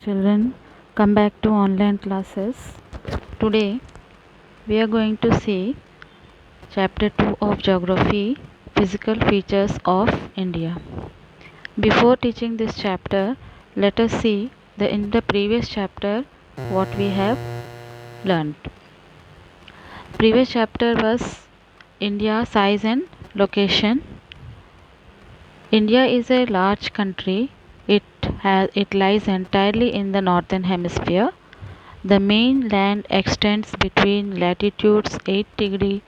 Children, come back to online classes. Today we are going to see chapter 2 of Geography, Physical Features of India. Before teaching this chapter, let us see in the previous chapter what we have learned. Previous chapter was India size and location. India is a large country. It lies entirely in the northern hemisphere. The main land extends between latitudes 8 degree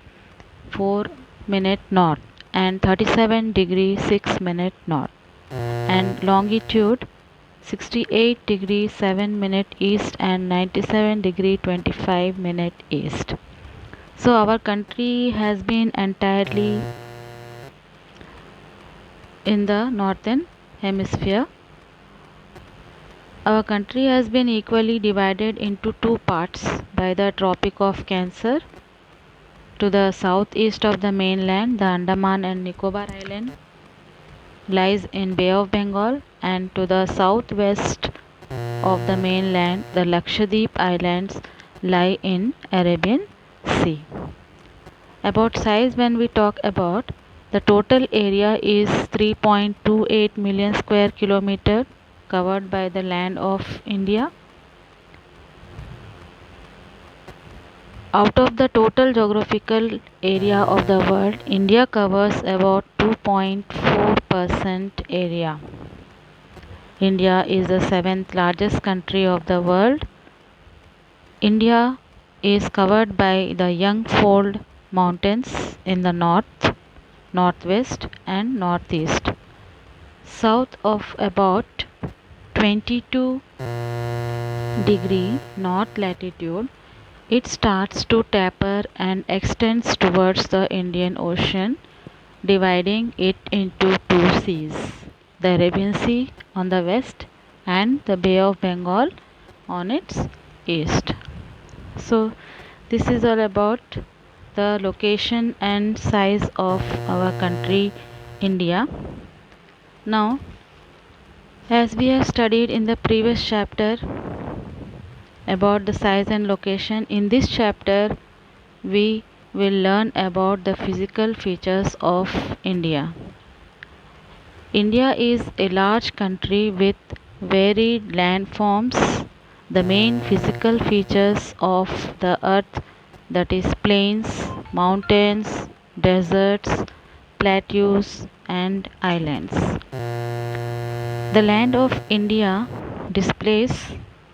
4 minute north and 37 degree 6 minute north and longitude 68 degree 7 minute east and 97 degree 25 minute east. So our country has been entirely in the northern hemisphere. Our country has been equally divided into two parts by the Tropic of Cancer. To the southeast of the mainland, the Andaman and Nicobar Island lies in Bay of Bengal, and to the southwest of the mainland, the Lakshadweep Islands lie in Arabian Sea. About size, when we talk about, the total area is 3.28 million square kilometer covered by the land of India. Out of the total geographical area of the world, India covers about 2.4% area. India is the seventh largest country of the world. India is covered by the Youngfold Mountains in the north, northwest and northeast. South of about 22 degree north latitude, it starts to taper and extends towards the Indian Ocean, dividing it into two seas, the Arabian Sea on the west and the Bay of Bengal on its east. So this is all about the location and size of our country India. Now, as we have studied in the previous chapter about the size and location, in this chapter we will learn about the physical features of India. India is a large country with varied landforms. The main physical features of the earth, that is plains, mountains, deserts, plateaus and islands. The land of India displays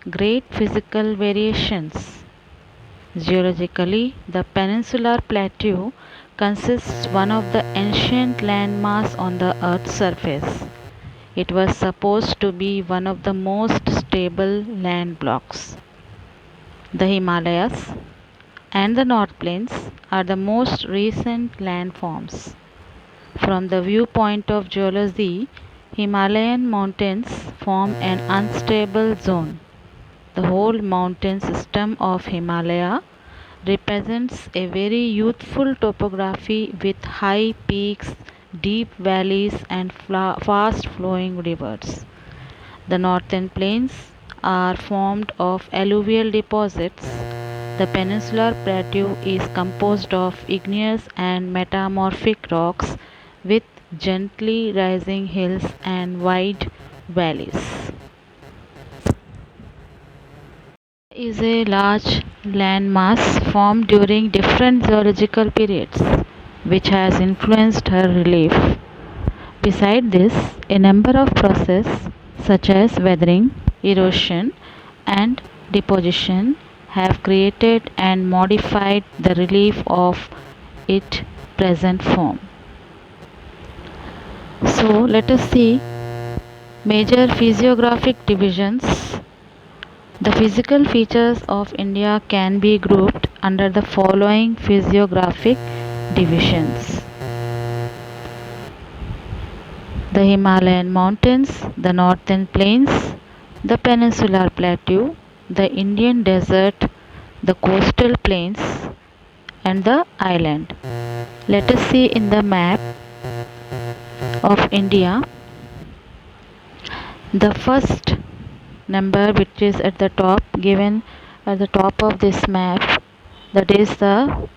great physical variations. Geologically, the peninsular plateau consists one of the ancient landmass on the earth's surface. It was supposed to be one of the most stable land blocks. The Himalayas and the North Plains are the most recent landforms. From the viewpoint of geology, Himalayan mountains form an unstable zone. The whole mountain system of Himalaya represents a very youthful topography with high peaks, deep valleys and fast flowing rivers. The northern plains are formed of alluvial deposits. The peninsular plateau is composed of igneous and metamorphic rocks with gently rising hills and wide valleys. Is a large landmass formed during different geological periods, which has influenced her relief. Beside this, a number of processes such as weathering, erosion, and deposition have created and modified the relief of its present form. So, let us see major physiographic divisions. The physical features of India can be grouped under the following physiographic divisions: the Himalayan mountains, the northern plains, the peninsular plateau, the Indian desert, the coastal plains, and the island. Let us see in the map of India. The first number which is at the top, given at the top of this map, that is the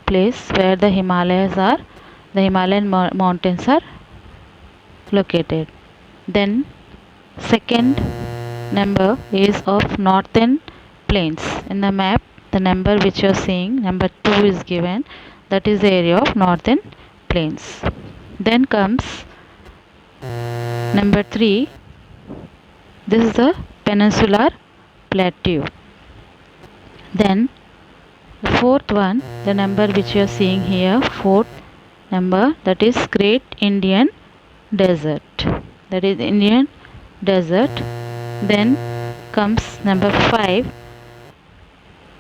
place where the Himalayan mountains are located. Then second number is of northern plains. In the map, the number which you are seeing, number 2 is given, that is the area of northern plains. Then comes number 3, this is the peninsular plateau. Then the fourth one, the number which you are seeing here, fourth number, that is Great Indian Desert. That is Indian Desert. Then comes number 5.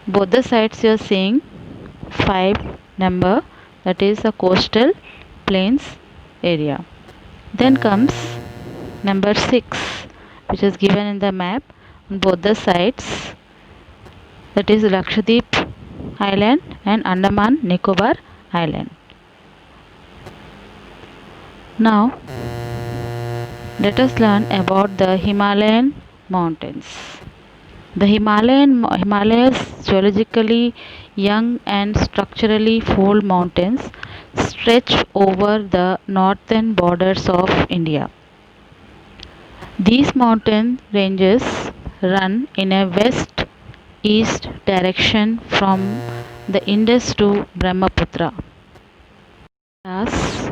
Both the sides you are seeing 5 number, that is a coastal plains area. Then comes number 6, which is given in the map on both the sides, that is Lakshadweep Island and Andaman Nicobar Island. Now let us learn about the Himalayan mountains. The Himalayas, geologically young and structurally old mountains, stretch over the northern borders of India. These mountain ranges run in a west-east direction from the Indus to Brahmaputra. Himalayas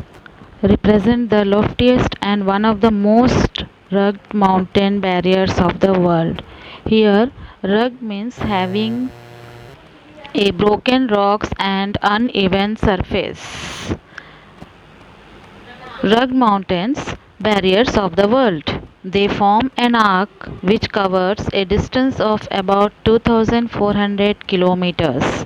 represent the loftiest and one of the most rugged mountain barriers of the world. Here, rugged means having a broken rocks and uneven surface. Rugged mountains, barriers of the world. They form an arc which covers a distance of about 2,400 kilometers.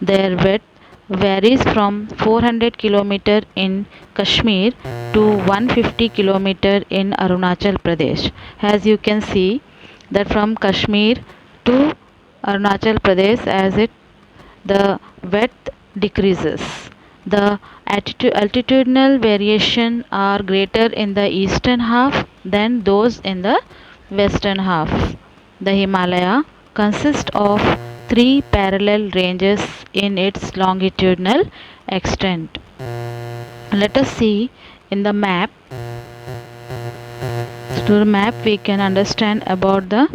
Their width varies from 400 km in Kashmir to 150 km in Arunachal Pradesh. As you can see that from Kashmir to Arunachal Pradesh, the width decreases. The altitudinal variation are greater in the eastern half than those in the western half. The Himalaya consists of 3 parallel ranges in its longitudinal extent. Let us see in the map. Through the map we can understand about the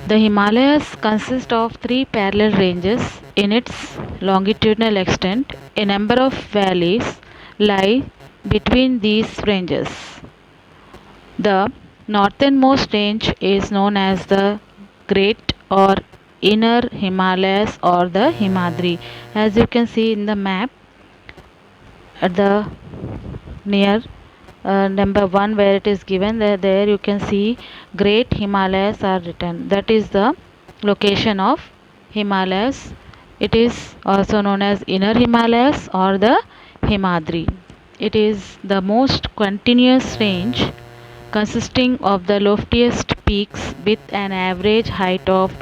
Himalayas consist of 3 parallel ranges in its longitudinal extent. A number of valleys lie between these ranges. The northernmost range is known as the Great or Inner Himalayas or the Himadri. As you can see in the map, at the near number 1 where it is given, there you can see Great Himalayas are written. That is the location of Himalayas. It is also known as Inner Himalayas or the Himadri. It is the most continuous range consisting of the loftiest peaks with an average height of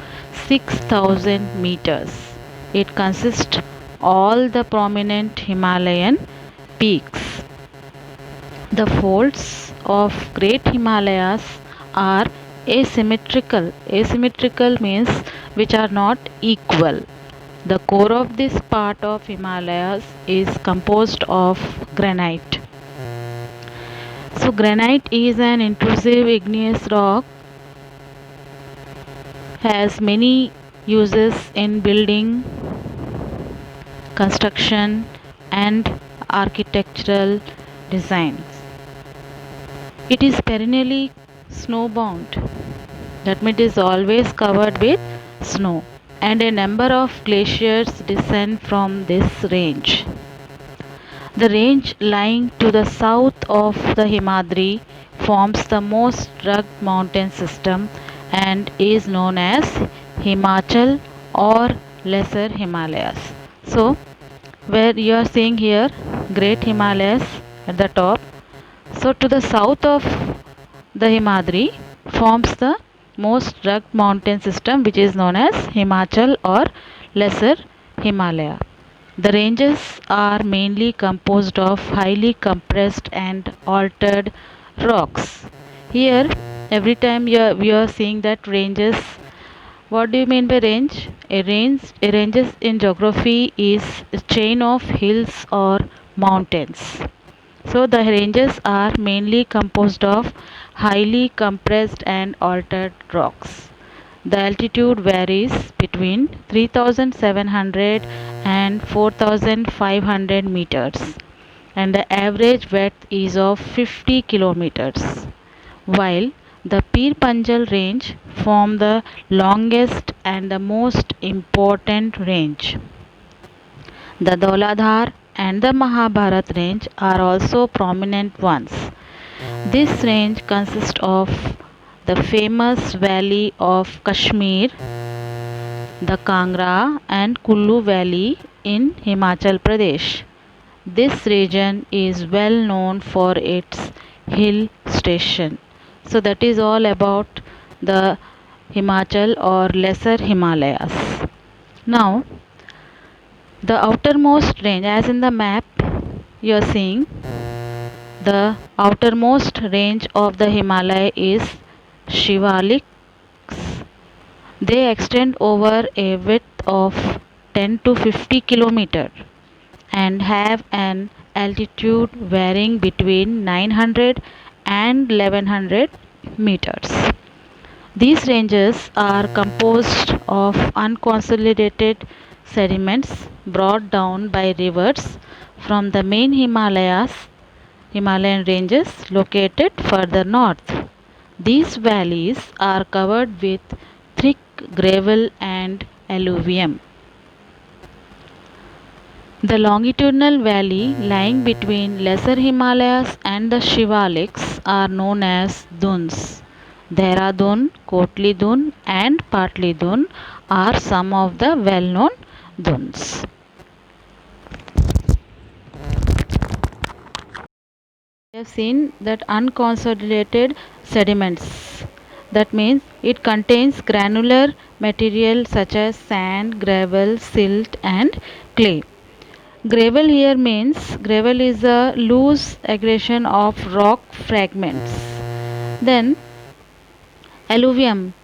6,000 meters. It consists all the prominent Himalayan peaks. The folds of Great Himalayas are asymmetrical. Asymmetrical means which are not equal. The core of this part of Himalayas is composed of granite. So granite is an intrusive igneous rock, has many uses in building, construction and architectural designs. It is perennially snowbound, that means it is always covered with snow, and a number of glaciers descend from this range. The range lying to the south of the Himadri forms the most rugged mountain system and is known as Himachal or Lesser Himalayas. So, where you are seeing here Great Himalayas at the top. So, to the south of the Himadri forms the most rugged mountain system which is known as Himachal or Lesser Himalaya. The ranges are mainly composed of highly compressed and altered rocks. Here Every time we are seeing that ranges. What do you mean by range? A ranges in geography is a chain of hills or mountains. So the ranges are mainly composed of highly compressed and altered rocks. The altitude varies between 3,700 and 4,500 meters, and the average width is of 50 kilometers, while the Pir Panjal range form the longest and the most important range. The Dauladhar and the Mahabharat range are also prominent ones. This range consists of the famous valley of Kashmir, the Kangra and Kullu Valley in Himachal Pradesh. This region is well known for its hill station. So that is all about the Himachal or Lesser Himalayas. Now, the outermost range, as in the map, you are seeing the outermost range of the Himalaya is Shivaliks. They extend over a width of 10 to 50 kilometer and have an altitude varying between 900 and 1100 meters. These ranges are composed of unconsolidated sediments brought down by rivers from the main Himalayan ranges located further north. These valleys are covered with thick gravel and alluvium. The longitudinal valley lying between Lesser Himalayas and the Shivaliks are known as dunes. Dehradun, Kotli Dun and Patli Dun are some of the well-known dunes. We have seen that unconsolidated sediments. That means it contains granular material such as sand, gravel, silt and clay. Gravel here means gravel is a loose aggregation of rock fragments. Then alluvium.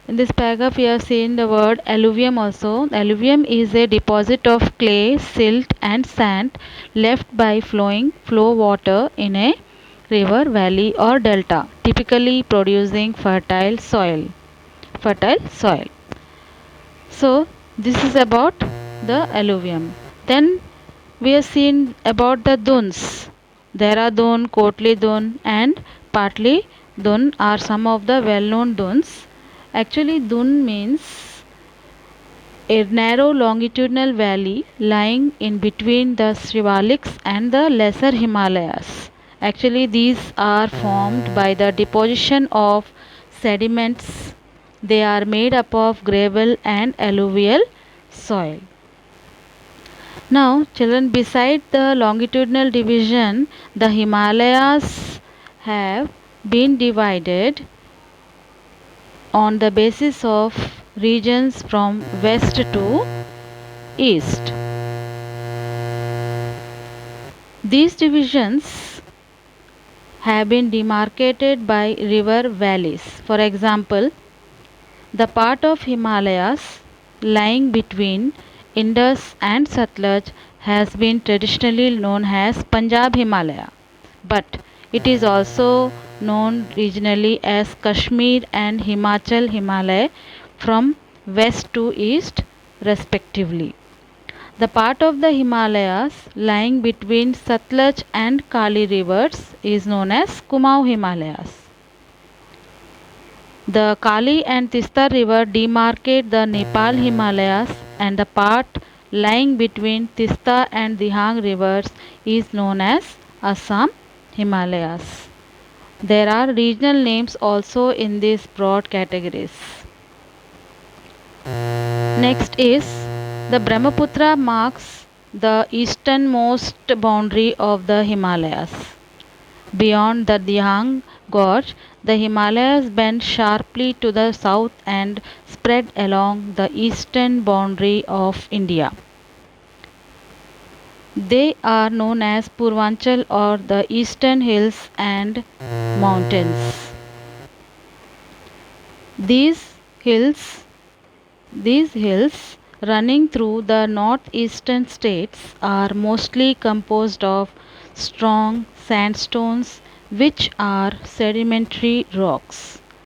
In this paragraph we have seen the word alluvium also. Alluvium is a deposit of clay, silt and sand left by flow water in a river, valley or delta, typically producing fertile soil. So this is about the alluvium. Then we have seen about the dunes. Dehradun, Kotli Dun and Patli Dun are some of the well-known dunes. Actually, dun means a narrow longitudinal valley lying in between the Shivaliks and the Lesser Himalayas. Actually, these are formed by the deposition of sediments. They are made up of gravel and alluvial soil. Now, children, beside the longitudinal division, the Himalayas have been divided on the basis of regions from west to east. These divisions have been demarcated by river valleys. For example, the part of Himalayas lying between Indus and Satluj has been traditionally known as Punjab Himalaya, but it is also known regionally as Kashmir and Himachal Himalaya from west to east respectively. The part of the Himalayas lying between Satluj and Kali rivers is known as Kumaon Himalayas. The Kali and Tista river demarcate the Nepal Himalayas, and the part lying between Tista and Dihang rivers is known as Assam Himalayas. There are regional names also in these broad categories. Next is the Brahmaputra marks the easternmost boundary of the Himalayas. Beyond the Dihang Gorge, the Himalayas bend sharply to the south and spread along the eastern boundary of India. They are known as Purvanchal or the eastern hills and mountains. These hills these hills running through the northeastern states are mostly composed of strong sandstones which are sedimentary rocks.